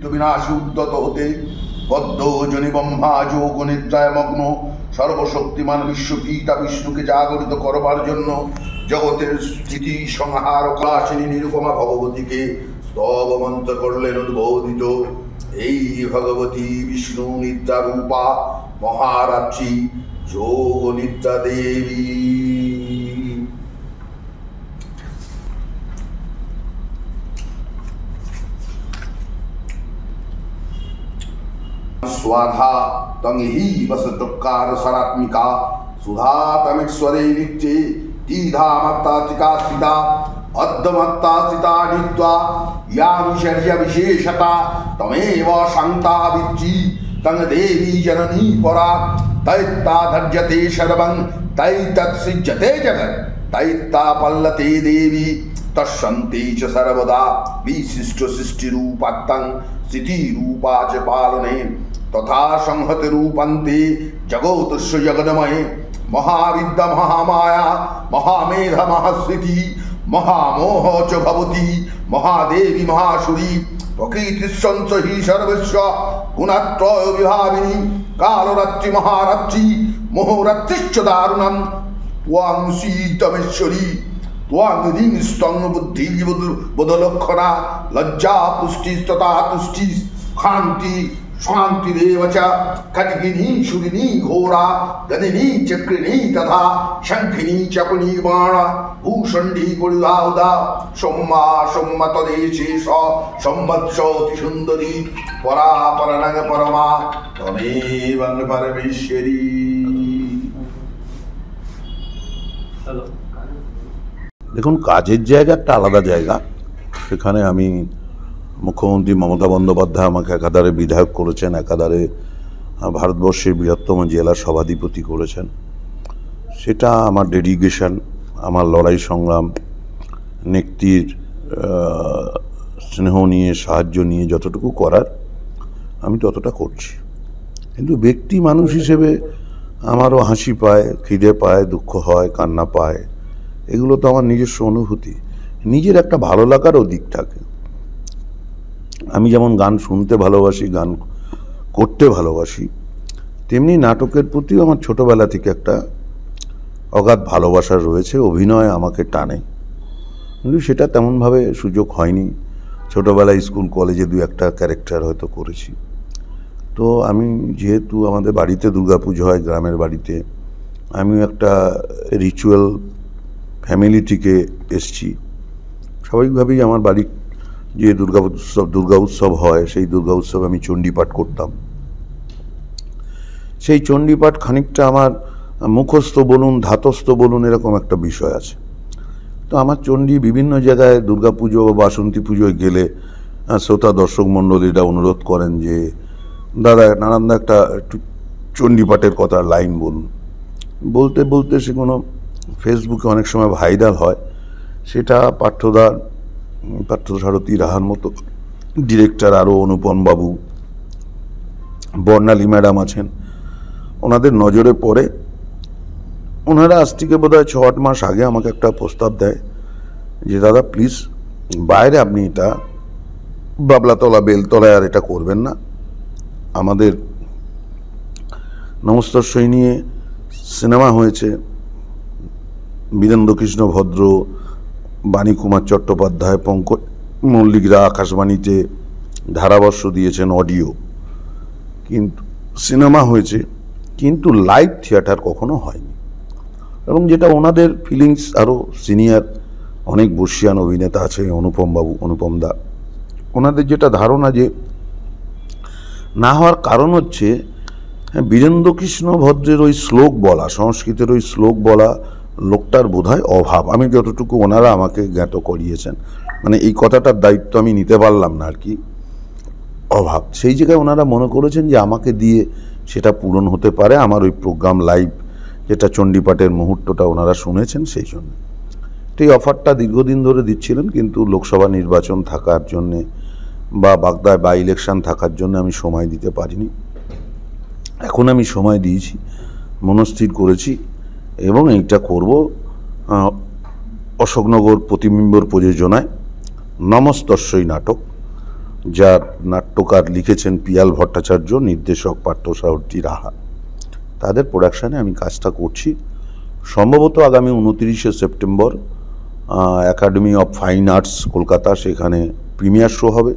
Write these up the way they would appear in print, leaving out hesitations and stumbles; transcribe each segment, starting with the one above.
বিনাশী উদ্যত হতে বদ্ধ জনি ব্রহ্মা যোগ নিদ্রায় মগ্ন সর্বশক্তিমান বিশ্বপিতা বিষ্ণুকে জাগরিত করবার জন্য জগতের স্থিতি সংহার কাশিনী নিরুপমা ভগবতীকে স্তব মন্ত্র করলেন উদ্বোধিত। এই ভগবতী বিষ্ণু নিদ্রা রূপা মহারাত্রি যোগ নিদ্রা দেবী। स्वाधा तंहि वसतकार सरात्मिका सुधा तमेश्वरे नित्ये तीधा मत्तातिका स्थिता अद्दमत्ता स्थिता नित्वा यामिशर्य विशेषता तमेव शान्ता विच्ची तंग देवी जननी परा तैत्ता धर्यते सर्वं तैतत्सृज्यते जगत् तैत्ता पल्लते देवी तस्सन्ते च सर्वदा विशिष्ट सृष्टि रूपात्तं स्थिति रूपा च पालने तथा संहति रूपन्ते जगोतस्य जगन्मये महाविद्या महामाया महामेधा महास्मृति महामोह च भवति महादेवी महासुरी प्रकृतिस्संस हि सर्वस्य गुणत्रय विभाविनी कालरात्रि महारात्रि मोहरात्रिश्च दारुणं त्वां शीतमेश्वरी त्वां स्तंग बुद्धि बुधलक्षणा लज्जा पुष्टिस्तथा तुष्टि शांति शांतिरेव च खड्गिनी शूलिनी घोरा गदिनी चक्रिणी तथा शंखिनी चपनी बाण भूषण्डी गुरुदाउदा सोम्मा सोम्म तदेशेष संवत्सति सुंदरी परा परनग परमा तमेव परमेश्वरी। দেখুন, কাজের জায়গা একটা আলাদা জায়গা। সেখানে আমি মুখ্যমন্ত্রী মমতা বন্দ্যোপাধ্যায় আমাকে একাধারে বিধায়ক করেছেন, একাধারে ভারতবর্ষের বৃহত্তম জেলার সভাধিপতি করেছেন। সেটা আমার ডেডিকেশন, আমার লড়াই সংগ্রাম, নেত্রীর স্নেহ নিয়ে সাহায্য নিয়ে যতটুকু করার আমি ততটা করছি। কিন্তু ব্যক্তি মানুষ হিসেবে আমারও হাসি পায়, খিদে পায়, দুঃখ হয়, কান্না পায়। এগুলো তো আমার নিজস্ব অনুভূতি, নিজের একটা ভালো লাগারও দিক থাকে। আমি যেমন গান শুনতে ভালোবাসি, গান করতে ভালোবাসি, তেমনি নাটকের প্রতিও আমার ছোটোবেলা থেকে একটা অগাধ ভালোবাসা রয়েছে। অভিনয় আমাকে টানে, কিন্তু সেটা তেমনভাবে সুযোগ হয়নি। ছোটোবেলায় স্কুল কলেজে দু একটা ক্যারেক্টার হয়তো করেছি। তো আমি যেহেতু আমাদের বাড়িতে দুর্গাপুজো হয়, গ্রামের বাড়িতে, আমিও একটা রিচুয়াল ফ্যামিলি থেকে এসছি। স্বাভাবিকভাবেই আমার বাড়ির যে দুর্গা উৎসব হয়, সেই দুর্গা উৎসবে আমি চণ্ডীপাঠ করতাম। সেই চণ্ডীপাঠ খানিকটা আমার মুখস্থ বলুন, ধাতস্থ বলুন, এরকম একটা বিষয় আছে। তো আমার চণ্ডী বিভিন্ন জায়গায় দুর্গাপুজো বা বাসন্তী পুজোয় গেলে শ্রোতা দর্শক মণ্ডলীরা অনুরোধ করেন যে দাদা, নারায়ণদা একটা একটু চণ্ডীপাঠের কথা লাইন বলুন। বলতে বলতে সে কোনো ফেসবুকে অনেক সময় ভাইরাল হয়। সেটা পার্থসারথী রাহার মতো ডিরেক্টর, আরও অনুপম বাবু, বর্ণালী ম্যাডাম আছেন, ওনাদের নজরে পড়ে। ওনারা আজ থেকে বোধহয় 6-8 মাস আগে আমাকে একটা প্রস্তাব দেয় যে দাদা প্লিজ বাইরে আপনি এটা বাবলাতলা বেলতলায় আর এটা করবেন না। আমাদের নমস্তস্যই নিয়ে সিনেমা হয়েছে, বীরেন্দ্রকৃষ্ণ ভদ্র, বাণী কুমার চট্টোপাধ্যায়, পঙ্কজ মল্লিকরা আকাশবাণীতে ধারাবর্ষ দিয়েছেন অডিও, কিন্তু সিনেমা হয়েছে, কিন্তু লাইভ থিয়েটার কখনো হয়নি। এবং যেটা ওনাদের ফিলিংস, আরও সিনিয়র অনেক বর্ষিয়ান অভিনেতা আছে, অনুপম বাবু, অনুপম দা, ওনাদের যেটা ধারণা যে না হওয়ার কারণ হচ্ছে বীরেন্দ্রকৃষ্ণ ভদ্রের ওই শ্লোক বলা, সংস্কৃতের ওই শ্লোক বলা লোকটার বোধহয় অভাব। আমি যতটুকু ওনারা আমাকে জ্ঞাত করিয়েছেন, মানে এই কথাটার দায়িত্ব আমি নিতে পারলাম না আর কি, অভাব। সেই জায়গায় ওনারা মনে করেছেন যে আমাকে দিয়ে সেটা পূরণ হতে পারে। আমার ওই প্রোগ্রাম লাইভ, যেটা চণ্ডীপাঠের মুহূর্তটা ওনারা শুনেছেন, সেই জন্য তো এই অফারটা দীর্ঘদিন ধরে দিচ্ছিলেন। কিন্তু লোকসভা নির্বাচন থাকার জন্যে বা বাগদায় বাই ইলেকশন থাকার জন্য আমি সময় দিতে পারিনি। এখন আমি সময় দিয়েছি, মনস্থির করেছি এবং এইটা করব। অশোকনগর প্রতিবিম্বর প্রযোজনায় নমস্তস্যই নাটক, যার নাট্যকার লিখেছেন পিয়াল ভট্টাচার্য, নির্দেশক পার্থসারথী রাহা। তাদের প্রোডাকশানে আমি কাজটা করছি। সম্ভবত আগামী 29শে September Academy of Fine Arts Kolkata, সেখানে প্রিমিয়ার শো হবে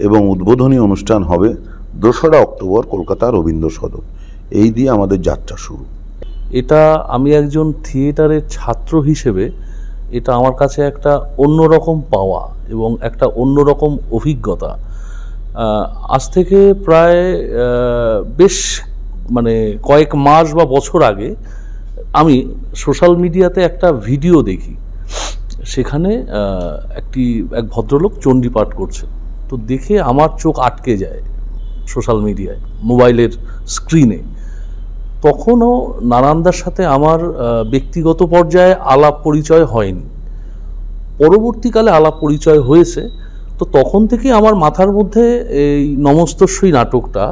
এবং উদ্বোধনী অনুষ্ঠান হবে 2রা অক্টোবর কলকাতা রবীন্দ্র সদন। এই দিয়ে আমাদের যাত্রা শুরু। এটা আমি একজন থিয়েটারের ছাত্র হিসেবে এটা আমার কাছে একটা অন্যরকম পাওয়া এবং একটা অন্যরকম অভিজ্ঞতা। আজ থেকে প্রায় বেশ কয়েক মাস বা বছর আগে আমি সোশ্যাল মিডিয়াতে একটা ভিডিও দেখি, সেখানে এক ভদ্রলোক চণ্ডীপাঠ করছে। তো দেখে আমার চোখ আটকে যায় সোশ্যাল মিডিয়ায়, মোবাইলের স্ক্রিনে। তখনও নারায়ণদার সাথে আমার ব্যক্তিগত পর্যায়ে আলাপ পরিচয় হয়নি, পরবর্তীকালে আলাপ পরিচয় হয়েছে। তো তখন থেকে আমার মাথার মধ্যে এই নমস্তস্যই নাটকটা,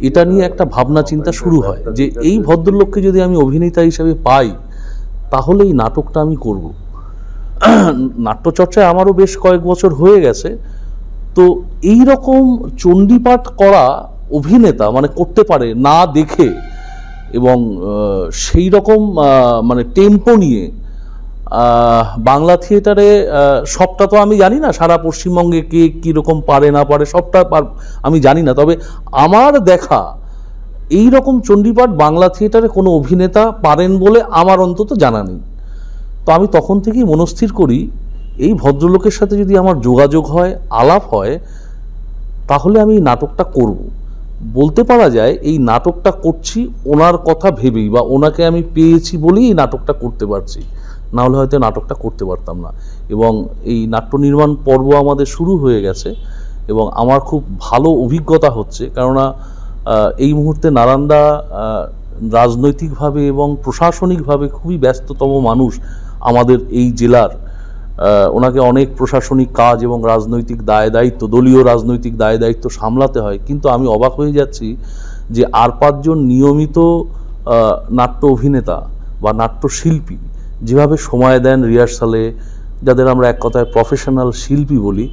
এটা নিয়ে একটা ভাবনা চিন্তা শুরু হয় যে এই ভদ্রলোককে যদি আমি অভিনেতা হিসেবে পাই তাহলে এই নাটকটা আমি করব। নাট্যচর্চায় আমারও বেশ কয়েক বছর হয়ে গেছে। তো এই রকম চণ্ডীপাঠ করা অভিনেতা করতে পারে না দেখে, এবং সেই রকম টেম্পো নিয়ে বাংলা থিয়েটারে সবটা তো আমি জানি না, সারা পশ্চিমবঙ্গে কে কীরকম পারে না পারে সবটা আমি জানি না, তবে আমার দেখা এই রকম চণ্ডীপাঠ বাংলা থিয়েটারে কোনো অভিনেতা পারেন বলে আমার অন্তত জানা নেই। তো আমি তখন থেকেই মনস্থির করি এই ভদ্রলোকের সাথে যদি আমার যোগাযোগ হয়, আলাপ হয়, তাহলে আমি এই নাটকটা করব। বলতে পারা যায় এই নাটকটা করছি ওনার কথা ভেবেই, বা ওনাকে আমি পেয়েছি বলেই এই নাটকটা করতে পারছি, না হলে হয়তো নাটকটা করতে পারতাম না। এবং এই নাট্য নির্মাণ পর্ব আমাদের শুরু হয়ে গেছে এবং আমার খুব ভালো অভিজ্ঞতা হচ্ছে, কেননা এই মুহূর্তে নারায়ণদা রাজনৈতিকভাবে এবং প্রশাসনিকভাবে খুবই ব্যস্ততম মানুষ আমাদের এই জেলার। ওনাকে অনেক প্রশাসনিক কাজ এবং রাজনৈতিক দায়দায়িত্ব, দলীয় রাজনৈতিক দায়দায়িত্ব সামলাতে হয়। কিন্তু আমি অবাক হয়ে যাচ্ছি যে আর 5 জন নিয়মিত নাট্য অভিনেতা বা নাট্যশিল্পী যেভাবে সময় দেন রিহার্সালে, যাদের আমরা এক কথায় প্রফেশনাল শিল্পী বলি,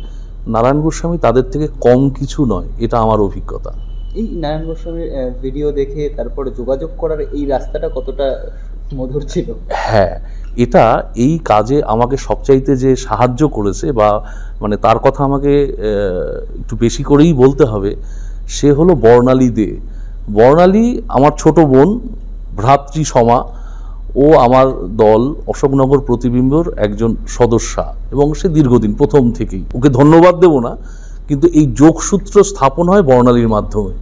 নারায়ণ গোস্বামী তাদের থেকে কম কিছু নয়, এটা আমার অভিজ্ঞতা। এই নারায়ণ গোস্বামীর ভিডিও দেখে তারপরে যোগাযোগ করার এই রাস্তাটা কতটা মধুর ছিল? হ্যাঁ, এটা এই কাজে আমাকে সবচাইতে যে সাহায্য করেছে, বা তার কথা আমাকে একটু বেশি করেই বলতে হবে, সে হলো বর্ণালী দে। বর্ণালী আমার ছোট বোন, ভ্রাতৃ সমা। ও আমার দল অশোকনগর প্রতিবিম্বর একজন সদস্যা এবং সে দীর্ঘদিন, প্রথম থেকেই। ওকে ধন্যবাদ দেব না, কিন্তু এই যোগসূত্র স্থাপন হয় বর্ণালীর মাধ্যমে।